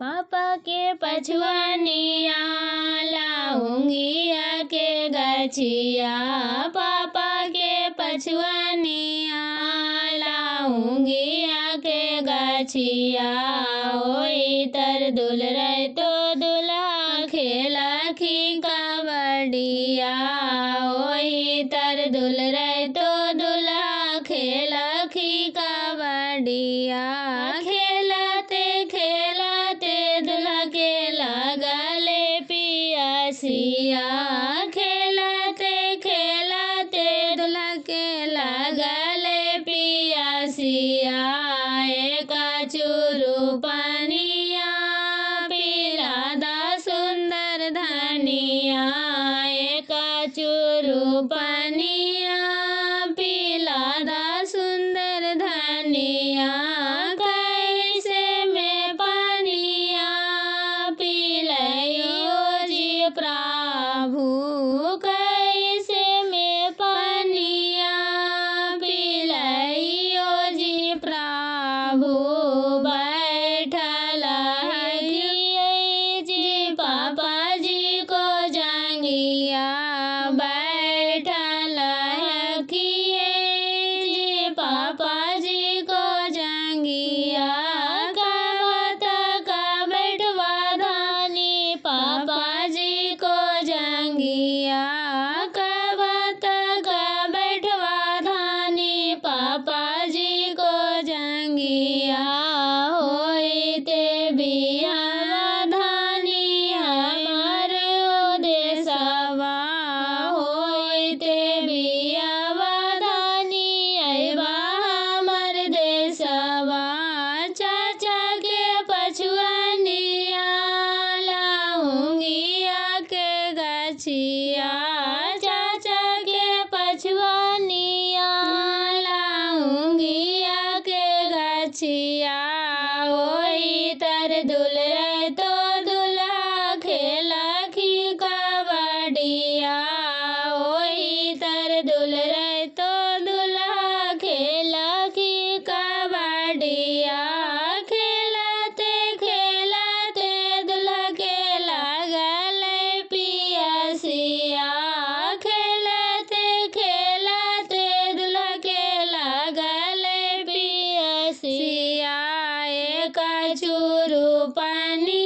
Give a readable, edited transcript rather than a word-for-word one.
पापा के पछुआनिया लाऊंगी आके गछिया, पापा के पछुआनिया लाऊंगी आके गछिया। ओई तर दुल रहे तो दुल्हा खेला खी कबड्डिया, ओई तर दुल रहे तो दुल्हा खेला खी कबड्डिया। खेलते खेलते दुल्हा के लगले पियसिया, खेलते खेलते दुल्हा के लगले पियसिया। एक चुरू पनिया पिला दा सुंदर धनिया, एक चुरू पनिया पिला दा सुंदर धनिया। कैसे में पनिया पिलइयो जी प्रभु, कैसे में पनिया पिलइयो जी प्रभु। बैठल है जी पापा जी को जांगिया, बैठल है जी पापा जी को जांगिया। कहत का बैठवा धानी पापा जी को जांगिया, कहत का बैठवा धानी पापा जी को जांगिया। होइते बियाह धानी हमार देशवा, होइते बियाह धानी अइबा हमर देशवा। चाचा के पछुआनिया लाऊंगी आके गछिया, चाचा के पछुआनिया लाऊंगी आके गछिया। ओई तर दुल रहे तो दुल्हा खेला खी कबड्डिया, ओई तर दुल रहे तो दुल्हा खेला खी कबड्डिया। खेलते खेलते दुल्हा के लगले पियसिया, खेलते खेलते दुल्हा के लगले पियसिया। एक चुरू पनिया